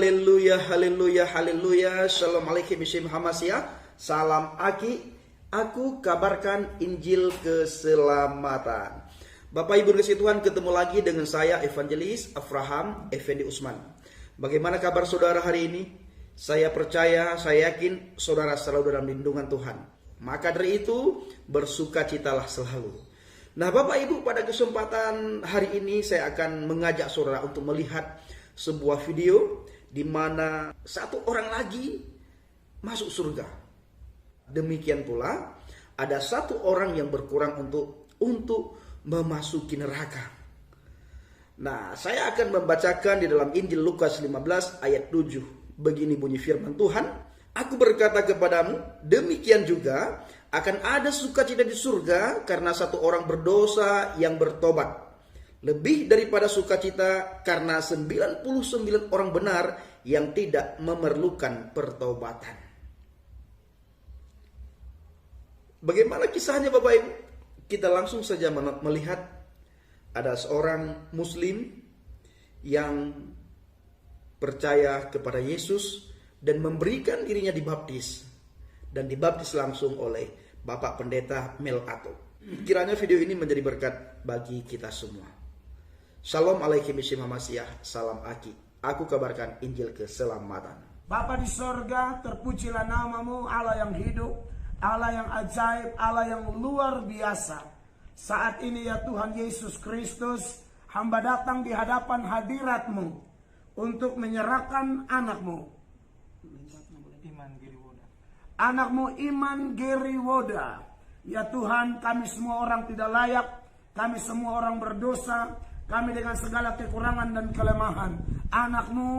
Haleluya, haleluya, haleluya. Shalom alaikum Isim Hamasia. Salam Aki. Aku kabarkan Injil keselamatan. Bapak Ibu kasih Tuhan, ketemu lagi dengan saya Evangelis Abraham Effendi Usman. Bagaimana kabar saudara hari ini? Saya percaya, saya yakin saudara selalu dalam lindungan Tuhan. Maka dari itu bersukacitalah selalu. Nah Bapak Ibu, pada kesempatan hari ini saya akan mengajak saudara untuk melihat sebuah video di mana satu orang lagi masuk surga. Demikian pula ada satu orang yang berkurang untuk memasuki neraka. Nah, saya akan membacakan di dalam Injil Lukas 15 ayat 7. Begini bunyi firman Tuhan, "Aku berkata kepadamu, demikian juga akan ada sukacita di surga karena satu orang berdosa yang bertobat. Lebih daripada sukacita karena 99 orang benar yang tidak memerlukan pertobatan." Bagaimana kisahnya Bapak Ibu? Kita langsung saja melihat ada seorang muslim yang percaya kepada Yesus dan memberikan dirinya dibaptis. Dan dibaptis langsung oleh Bapak Pendeta Mel Ato. Kiranya video ini menjadi berkat bagi kita semua. Shalom alaikum Isim Hamasia. Salam Aki. Aku kabarkan Injil keselamatan. Bapa di sorga, terpujilah namamu, Allah yang hidup, Allah yang ajaib, Allah yang luar biasa. Saat ini ya Tuhan Yesus Kristus, hamba datang di hadapan hadirat-Mu untuk menyerahkan anak-Mu. Anak-Mu Iman Geriwoda. Ya Tuhan, kami semua orang tidak layak, kami semua orang berdosa, kami dengan segala kekurangan dan kelemahan. Anak-Mu,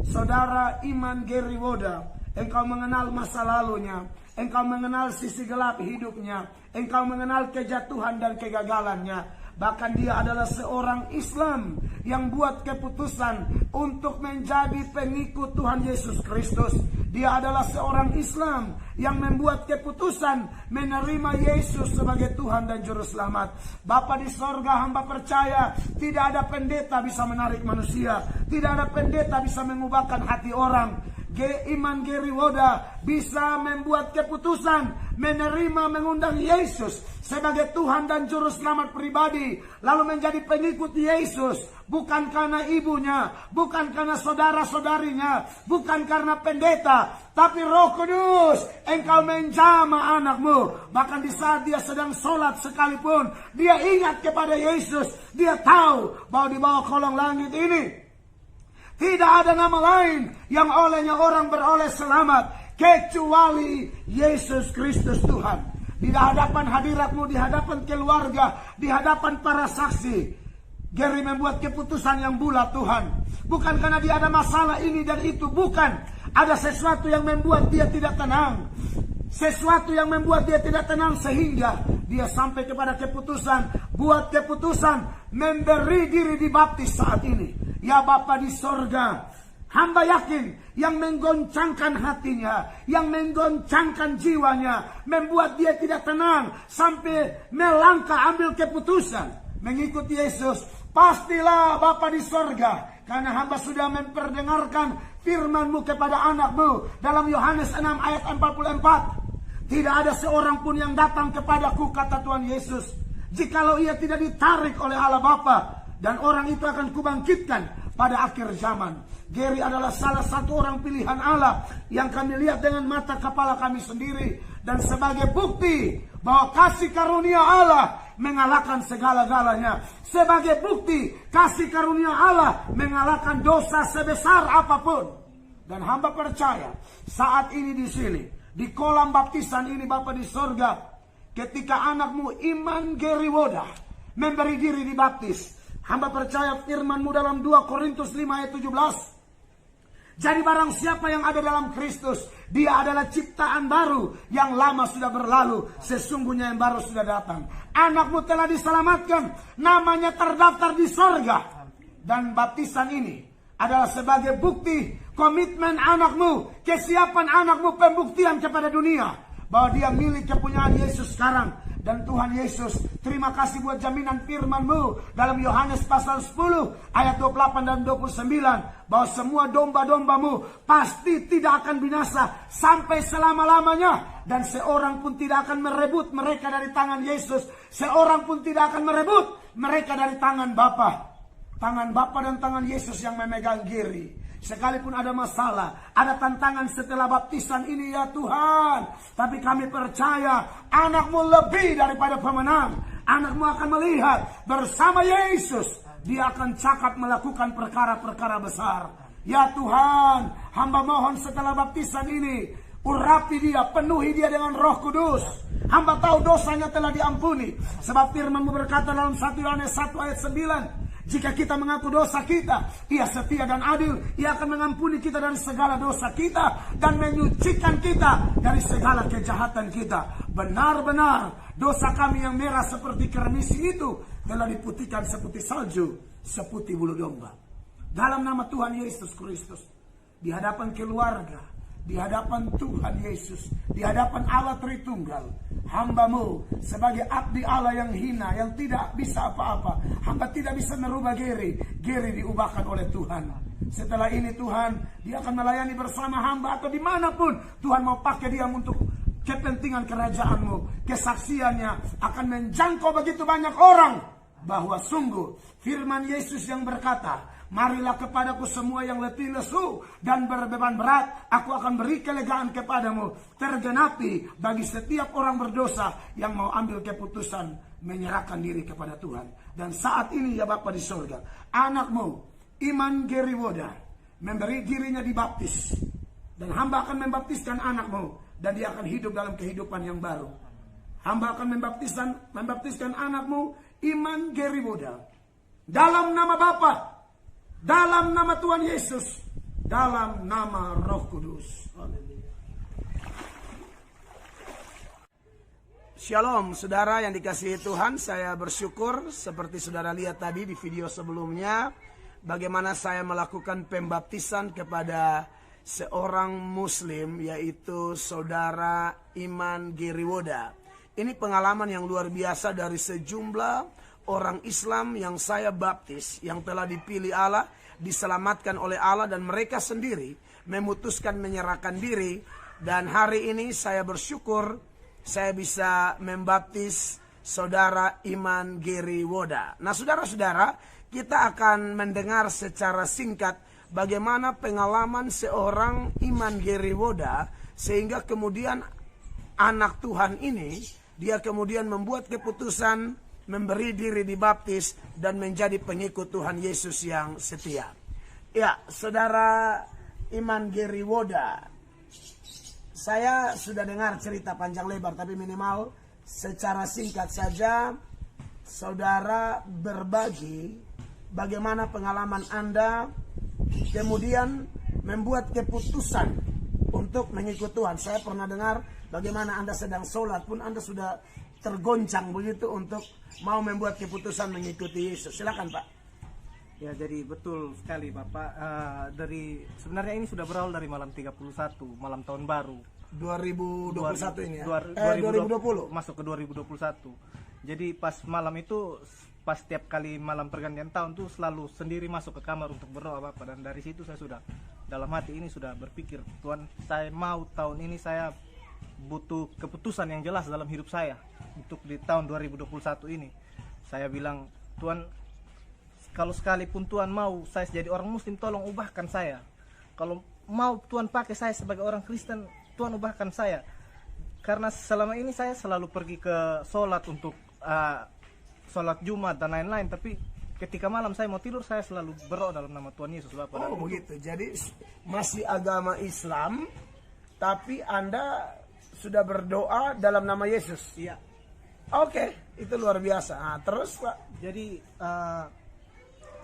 saudara Iman Geriwoda, Engkau mengenal masa lalunya, Engkau mengenal sisi gelap hidupnya, Engkau mengenal kejatuhan dan kegagalannya. Bahkan dia adalah seorang Islam yang buat keputusan untuk menjadi pengikut Tuhan Yesus Kristus. Dia adalah seorang Islam yang membuat keputusan menerima Yesus sebagai Tuhan dan Juru Selamat. Bapa di sorga, hamba percaya tidak ada pendeta bisa menarik manusia, tidak ada pendeta bisa mengubahkan hati orang. Iman Geriwoda bisa membuat keputusan menerima, mengundang Yesus sebagai Tuhan dan Juru Selamat pribadi, lalu menjadi pengikut Yesus, bukan karena ibunya, bukan karena saudara-saudarinya, bukan karena pendeta, tapi Roh Kudus. Engkau menjamah anak-Mu. Bahkan di saat dia sedang sholat sekalipun, dia ingat kepada Yesus. Dia tahu bahwa di bawah kolong langit ini tidak ada nama lain yang olehnya orang beroleh selamat kecuali Yesus Kristus Tuhan. Di hadapan hadirat-Mu, di hadapan keluarga, di hadapan para saksi, Geri membuat keputusan yang bulat Tuhan. Bukan karena dia ada masalah ini dan itu, bukan. Ada sesuatu yang membuat dia tidak tenang. Sesuatu yang membuat dia tidak tenang sehingga dia sampai kepada keputusan, buat keputusan memberi diri dibaptis saat ini. Ya Bapa di sorga, hamba yakin yang menggoncangkan hatinya, yang menggoncangkan jiwanya, membuat dia tidak tenang sampai melangkah ambil keputusan mengikuti Yesus. Pastilah Bapa di sorga, karena hamba sudah memperdengarkan firman-Mu kepada anak-Mu dalam Yohanes 6 ayat 44. Tidak ada seorang pun yang datang kepadaku, kata Tuhan Yesus, jikalau ia tidak ditarik oleh Allah Bapa, dan orang itu akan kubangkitkan pada akhir zaman. Geri adalah salah satu orang pilihan Allah yang kami lihat dengan mata kepala kami sendiri. Dan sebagai bukti bahwa kasih karunia Allah mengalahkan segala-galanya. Sebagai bukti kasih karunia Allah mengalahkan dosa sebesar apapun. Dan hamba percaya saat ini di sini, di kolam baptisan ini Bapa di sorga, ketika anak-Mu Iman Geriwoda memberi diri dibaptis, hamba percaya firman-Mu dalam 2 Korintus 5 ayat 17. Jadi barang siapa yang ada dalam Kristus, dia adalah ciptaan baru, yang lama sudah berlalu, sesungguhnya yang baru sudah datang. Anak-Mu telah diselamatkan, namanya terdaftar di sorga. Dan baptisan ini adalah sebagai bukti komitmen anak-Mu, kesiapan anak-Mu, pembuktian kepada dunia bahwa dia milik kepunyaan Yesus sekarang. Dan Tuhan Yesus, terima kasih buat jaminan firman-Mu dalam Yohanes pasal 10 ayat 28 dan 29, bahwa semua domba-domba-Mu pasti tidak akan binasa sampai selama-lamanya, dan seorang pun tidak akan merebut mereka dari tangan Yesus. Seorang pun tidak akan merebut mereka dari tangan Bapa. Tangan Bapa dan tangan Yesus yang memegang Giri. Sekalipun ada masalah, ada tantangan setelah baptisan ini ya Tuhan, tapi kami percaya anak-Mu lebih daripada pemenang. Anak-Mu akan melihat bersama Yesus, Dia akan cakap melakukan perkara-perkara besar. Ya Tuhan, hamba mohon setelah baptisan ini, urapi dia, penuhi dia dengan Roh Kudus. Hamba tahu dosanya telah diampuni, sebab firman-Mu berkata dalam 1 Yohanes 1 ayat 9, jika kita mengaku dosa kita, Ia setia dan adil. Ia akan mengampuni kita dari segala dosa kita dan menyucikan kita dari segala kejahatan kita. Benar-benar dosa kami yang merah seperti kermisi itu telah diputihkan seputih salju, seputih bulu domba. Dalam nama Tuhan Yesus Kristus, di hadapan keluarga, di hadapan Tuhan Yesus, di hadapan Allah Tritunggal, hamba-Mu sebagai abdi Allah yang hina, yang tidak bisa apa-apa, hamba tidak bisa merubah Geri diubahkan oleh Tuhan. Setelah ini Tuhan, dia akan melayani bersama hamba atau dimanapun Tuhan mau pakai dia untuk kepentingan kerajaan-Mu. Kesaksiannya akan menjangkau begitu banyak orang, bahwa sungguh firman Yesus yang berkata, marilah kepadaku semua yang letih lesu dan berbeban berat, aku akan beri kelegaan kepadamu. Tergenapi bagi setiap orang berdosa yang mau ambil keputusan menyerahkan diri kepada Tuhan. Dan saat ini ya Bapa di sorga, anak-Mu Iman Geriwoda memberi dirinya dibaptis, dan hamba akan membaptiskan anak-Mu, dan dia akan hidup dalam kehidupan yang baru. Hamba akan membaptiskan anak-Mu Iman Geriwoda dalam nama Bapa, dalam nama Tuhan Yesus, dalam nama Roh Kudus. Haleluya. Shalom saudara yang dikasihi Tuhan, saya bersyukur seperti saudara lihat tadi di video sebelumnya, bagaimana saya melakukan pembaptisan kepada seorang muslim, yaitu saudara Iman Geriwoda. Ini pengalaman yang luar biasa dari sejumlah orang Islam yang saya baptis, yang telah dipilih Allah, diselamatkan oleh Allah, dan mereka sendiri memutuskan menyerahkan diri. Dan hari ini saya bersyukur saya bisa membaptis saudara Iman Geriwoda. Nah saudara-saudara, kita akan mendengar secara singkat bagaimana pengalaman seorang Iman Geriwoda, sehingga kemudian anak Tuhan ini, dia kemudian membuat keputusan memberi diri dibaptis dan menjadi pengikut Tuhan Yesus yang setia. Ya, saudara Iman Geriwoda, saya sudah dengar cerita panjang lebar, tapi minimal secara singkat saja saudara berbagi bagaimana pengalaman Anda kemudian membuat keputusan untuk mengikut Tuhan. Saya pernah dengar bagaimana Anda sedang sholat pun Anda sudah tergoncang begitu untuk mau membuat keputusan mengikuti Yesus. Silakan Pak. Ya, jadi betul sekali Bapak. Sebenarnya ini sudah berawal dari malam 31, malam tahun baru 2021 ini ya. 2020 masuk ke 2021. Jadi pas malam itu, pas setiap kali malam pergantian tahun tuh selalu sendiri masuk ke kamar untuk berdoa Bapak. Dan dari situ saya sudah dalam hati ini sudah berpikir, Tuhan, saya mau tahun ini saya butuh keputusan yang jelas dalam hidup saya untuk di tahun 2021 ini. Saya bilang, Tuhan, kalau sekalipun Tuhan mau saya jadi orang muslim, tolong ubahkan saya. Kalau mau Tuhan pakai saya sebagai orang Kristen, Tuhan ubahkan saya. Karena selama ini saya selalu pergi ke sholat untuk sholat Jumat dan lain-lain, tapi ketika malam saya mau tidur, saya selalu berdoa dalam nama Tuhan Yesus Bapak. Oh begitu, jadi masih agama Islam, tapi Anda sudah berdoa dalam nama Yesus. Iya. Oke, itu luar biasa. Nah, terus Pak. Jadi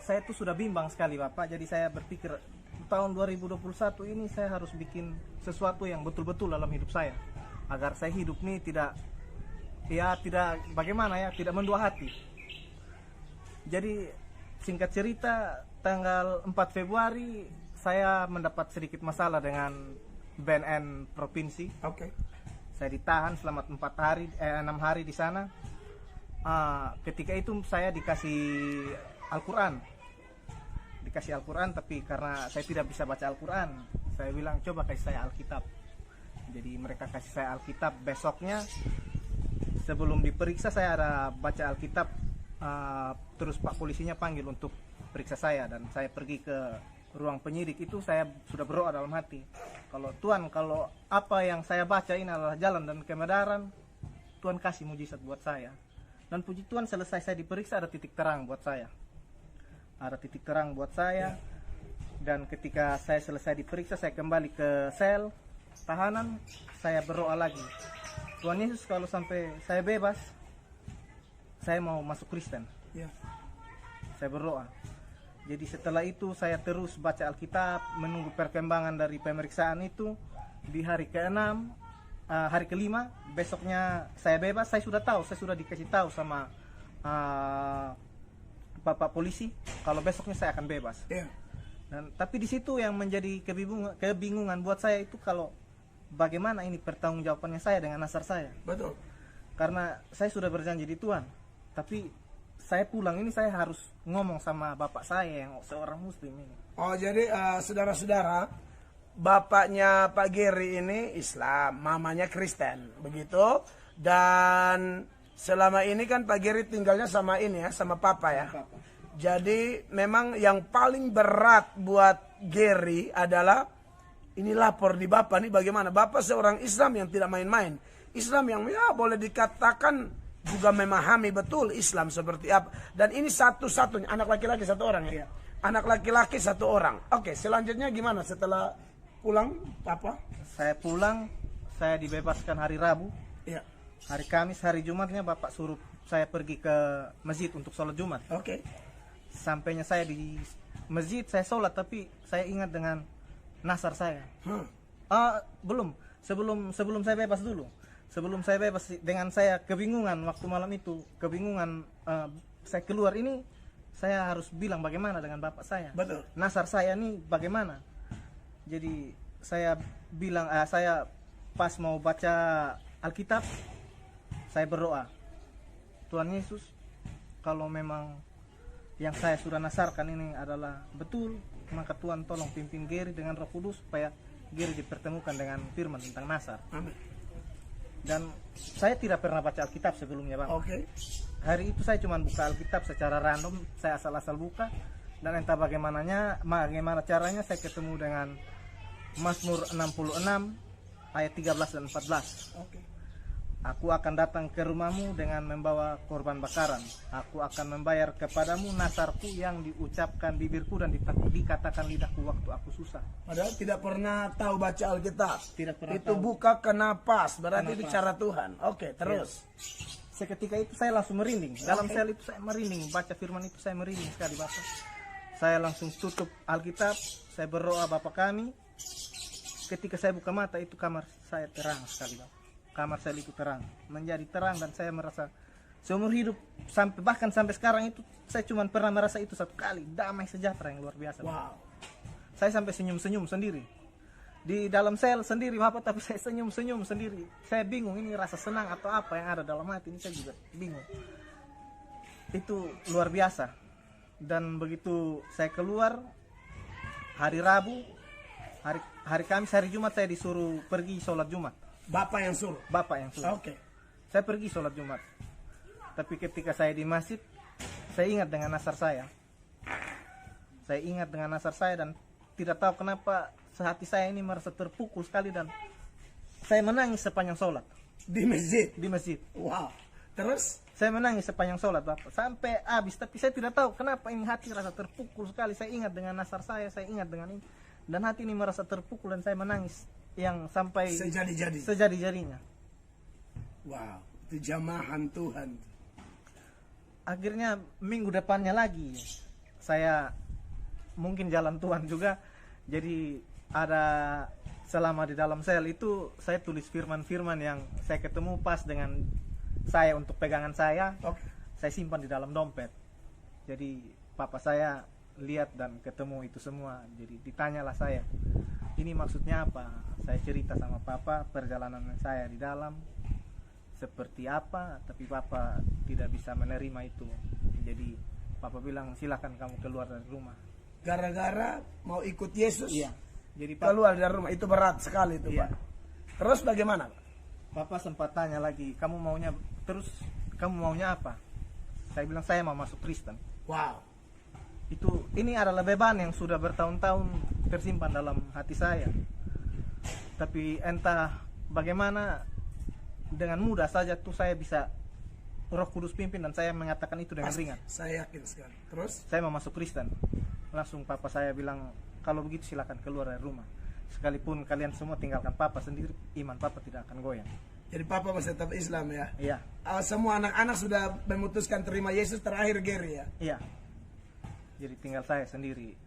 saya tuh sudah bimbang sekali Bapak. Jadi saya berpikir tahun 2021 ini saya harus bikin sesuatu yang betul-betul dalam hidup saya, agar saya hidup nih tidak mendua hati. Jadi singkat cerita, tanggal 4 Februari saya mendapat sedikit masalah dengan BNN provinsi. Oke. Saya ditahan selama 6 hari di sana. Ketika itu saya dikasih Al-Quran, tapi karena saya tidak bisa baca Al-Quran, saya bilang coba kasih saya Alkitab. Jadi mereka kasih saya Alkitab. Besoknya sebelum diperiksa saya ada baca Alkitab, terus Pak polisinya panggil untuk periksa saya, dan saya pergi ke ruang penyidik. Itu saya sudah berdoa dalam hati, kalau Tuhan, kalau apa yang saya baca ini adalah jalan dan kebenaran, Tuhan kasih mujizat buat saya. Dan puji Tuhan, selesai saya diperiksa ada titik terang buat saya. Dan ketika saya selesai diperiksa, saya kembali ke sel tahanan. Saya berdoa lagi, Tuhan Yesus, kalau sampai saya bebas, saya mau masuk Kristen. Saya berdoa. Jadi setelah itu saya terus baca Alkitab, menunggu perkembangan dari pemeriksaan itu. Di hari ke-6, hari ke-5, besoknya saya bebas. Saya sudah dikasih tahu sama Bapak polisi kalau besoknya saya akan bebas. Dan tapi di situ yang menjadi kebingungan buat saya itu, kalau bagaimana ini pertanggungjawabannya saya dengan nasar saya. Betul. Karena saya sudah berjanji di Tuhan, tapi saya pulang ini saya harus ngomong sama bapak saya yang seorang muslim ini. Oh, jadi saudara-saudara, bapaknya Pak Gary ini Islam, mamanya Kristen, begitu. Dan selama ini kan Pak Gary tinggalnya sama ini ya, sama papa ya. Jadi memang yang paling berat buat Gary adalah ini lapor di bapak nih, bagaimana bapak seorang Islam yang tidak main-main, Islam yang ya boleh dikatakan juga memahami betul Islam seperti apa. Dan ini satu-satunya anak laki-laki satu orang ya. Anak laki-laki satu orang. Oke, selanjutnya gimana setelah pulang Papa? Saya pulang, saya dibebaskan hari Rabu. Iya. Hari Kamis, hari Jumatnya Bapak suruh saya pergi ke masjid untuk sholat Jumat. Oke. Sampainya saya di masjid, saya sholat, tapi saya ingat dengan nasar saya. Belum. Sebelum saya bebas dulu. Sebelum saya bebas, dengan saya kebingungan waktu malam itu, saya keluar ini, saya harus bilang bagaimana dengan bapak saya. Betul. Nasar saya ini bagaimana. Jadi saya bilang, saya pas mau baca Alkitab, saya berdoa, Tuhan Yesus, kalau memang yang saya sudah nasarkan ini adalah betul, maka Tuhan tolong pimpin Gary dengan Roh Kudus supaya Gary dipertemukan dengan firman tentang nasar. Amin. Dan saya tidak pernah baca Alkitab sebelumnya, Bang. Oke. Hari itu saya cuma buka Alkitab secara random, saya asal-asal buka, dan entah bagaimana caranya saya ketemu dengan Mazmur 66 ayat 13 dan 14. Oke. Aku akan datang ke rumahmu dengan membawa korban bakaran. Aku akan membayar kepadamu nasarku yang diucapkan bibirku dan dikatakan lidahku waktu aku susah. Padahal tidak pernah tahu baca Alkitab. Tidak pernah itu tahu. buka ke napas, berarti Ke itu napas. cara Tuhan. Oke, terus. Seketika itu saya langsung merinding. Dalam sel itu saya merinding. Baca firman itu saya merinding sekali, Bapak. Saya langsung tutup Alkitab. Saya berdoa, Bapak kami. Ketika saya buka mata, itu kamar saya terang sekali, Bapak. Kamar saya itu terang. Menjadi terang, dan saya merasa seumur hidup, bahkan sampai sekarang itu, saya cuma pernah merasa itu satu kali. Damai sejahtera yang luar biasa. Wow. Saya sampai senyum-senyum sendiri. Di dalam sel sendiri, Bapak, tapi saya senyum-senyum sendiri. Saya bingung ini rasa senang atau apa yang ada dalam hati ini, saya juga bingung. Itu luar biasa. Dan begitu saya keluar hari Rabu, hari Kamis, hari Jumat saya disuruh pergi sholat Jumat. Bapak yang suruh. Bapak yang suruh. Oke. Saya pergi sholat Jumat. Tapi ketika saya di masjid, saya ingat dengan nasar saya. Saya ingat dengan nasar saya, dan tidak tahu kenapa hati saya ini merasa terpukul sekali, dan saya menangis sepanjang sholat. Di masjid. Di masjid. Wow. Terus? Saya menangis sepanjang sholat, Bapak. Sampai habis, tapi saya tidak tahu kenapa ini hati rasa terpukul sekali. Saya ingat dengan nasar saya ingat dengan ini. Dan hati ini merasa terpukul, dan saya menangis yang sampai sejadi-jadinya. Wow, itu jamahan Tuhan. Akhirnya minggu depannya lagi saya mungkin jalan Tuhan juga. Jadi ada, selama di dalam sel itu saya tulis firman-firman yang saya ketemu pas dengan saya untuk pegangan saya. Oke. Saya simpan di dalam dompet. Jadi papa saya lihat dan ketemu itu semua. Jadi ditanyalah saya, ini maksudnya apa? Saya cerita sama papa perjalanan saya di dalam seperti apa, tapi papa tidak bisa menerima itu. Jadi papa bilang silakan kamu keluar dari rumah. Gara-gara mau ikut Yesus, Iya. Jadi keluar dari rumah, itu berat sekali itu, Iya. Pak. Terus bagaimana, Pak? papa sempat tanya lagi, kamu maunya apa? Saya bilang saya mau masuk Kristen. Wow. Ini adalah beban yang sudah bertahun-tahun tersimpan dalam hati saya. Tapi entah bagaimana dengan mudah saja tuh saya bisa Roh Kudus pimpin dan saya mengatakan itu dengan ringan. Saya yakin sekali. Terus? Saya mau masuk Kristen. Langsung papa saya bilang, kalau begitu silakan keluar dari rumah. Sekalipun kalian semua tinggalkan papa sendiri, iman papa tidak akan goyang. Jadi papa masih tetap Islam ya? Iya. Semua anak-anak sudah memutuskan terima Yesus, terakhir Gary ya? Iya. Jadi tinggal saya sendiri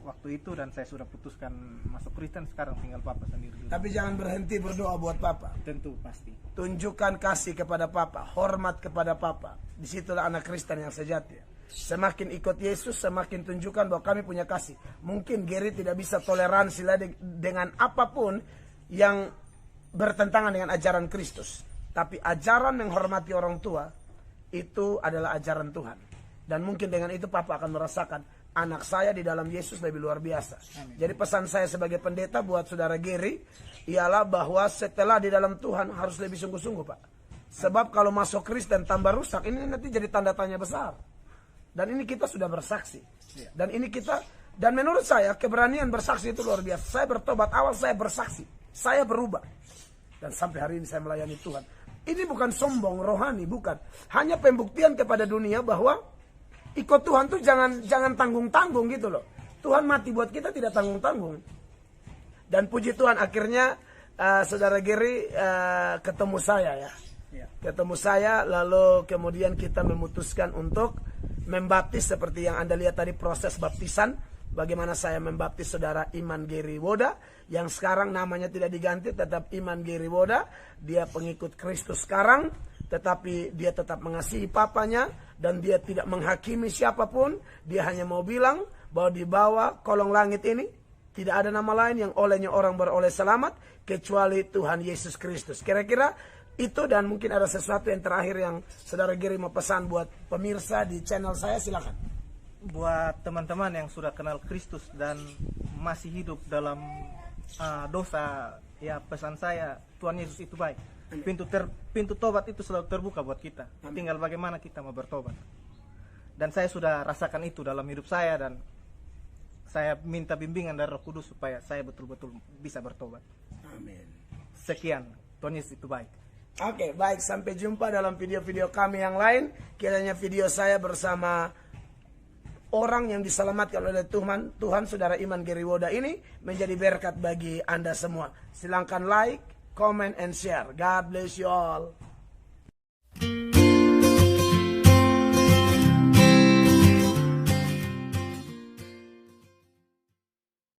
waktu itu dan saya sudah putuskan masuk Kristen, sekarang tinggal papa sendiri dulu. Tapi jangan berhenti berdoa buat papa. Tentu pasti. Tunjukkan kasih kepada papa, hormat kepada papa. Disitulah anak Kristen yang sejati. Semakin ikut Yesus, semakin tunjukkan bahwa kami punya kasih. Mungkin Gary tidak bisa toleransi dengan apapun yang bertentangan dengan ajaran Kristus. Tapi ajaran menghormati orang tua, itu adalah ajaran Tuhan. Dan mungkin dengan itu papa akan merasakan anak saya di dalam Yesus lebih luar biasa. Amin. Jadi pesan saya sebagai pendeta buat saudara Gary ialah bahwa setelah di dalam Tuhan harus lebih sungguh-sungguh, Pak. Sebab kalau masuk Kristen tambah rusak, ini nanti jadi tanda tanya besar. Dan ini kita sudah bersaksi. Dan menurut saya keberanian bersaksi itu luar biasa. Saya bertobat, awal saya bersaksi, saya berubah. Dan sampai hari ini saya melayani Tuhan. Ini bukan sombong rohani, bukan. Hanya pembuktian kepada dunia bahwa ikut Tuhan tuh jangan tanggung-tanggung gitu loh. Tuhan mati buat kita tidak tanggung-tanggung. Dan puji Tuhan akhirnya saudara Gary ketemu saya ya. Iya. Ketemu saya, lalu kemudian kita memutuskan untuk membaptis seperti yang Anda lihat tadi proses baptisan. Bagaimana saya membaptis saudara Iman Gary Woda yang sekarang namanya tidak diganti, tetap Iman Gary Woda. Dia pengikut Kristus sekarang, tetapi dia tetap mengasihi papanya dan dia tidak menghakimi siapapun. Dia hanya mau bilang bahwa di bawah kolong langit ini tidak ada nama lain yang olehnya orang beroleh selamat kecuali Tuhan Yesus Kristus. Kira-kira itu, dan mungkin ada sesuatu yang terakhir yang saudara Gary mau pesan buat pemirsa di channel saya, silakan. Buat teman-teman yang sudah kenal Kristus dan masih hidup dalam dosa, ya pesan saya, Tuhan Yesus itu baik. Pintu tobat itu selalu terbuka buat kita. Tinggal bagaimana kita mau bertobat. Dan saya sudah rasakan itu dalam hidup saya, dan saya minta bimbingan dari Roh Kudus supaya saya betul-betul bisa bertobat. Amin. Sekian, Tuhan Yesus itu baik. Oke, baik, sampai jumpa dalam video-video kami yang lain. Kiranya video saya bersama orang yang diselamatkan oleh Tuhan saudara Iman Gary Woda ini menjadi berkat bagi Anda semua. Silakan like, comment, and share. God bless you all.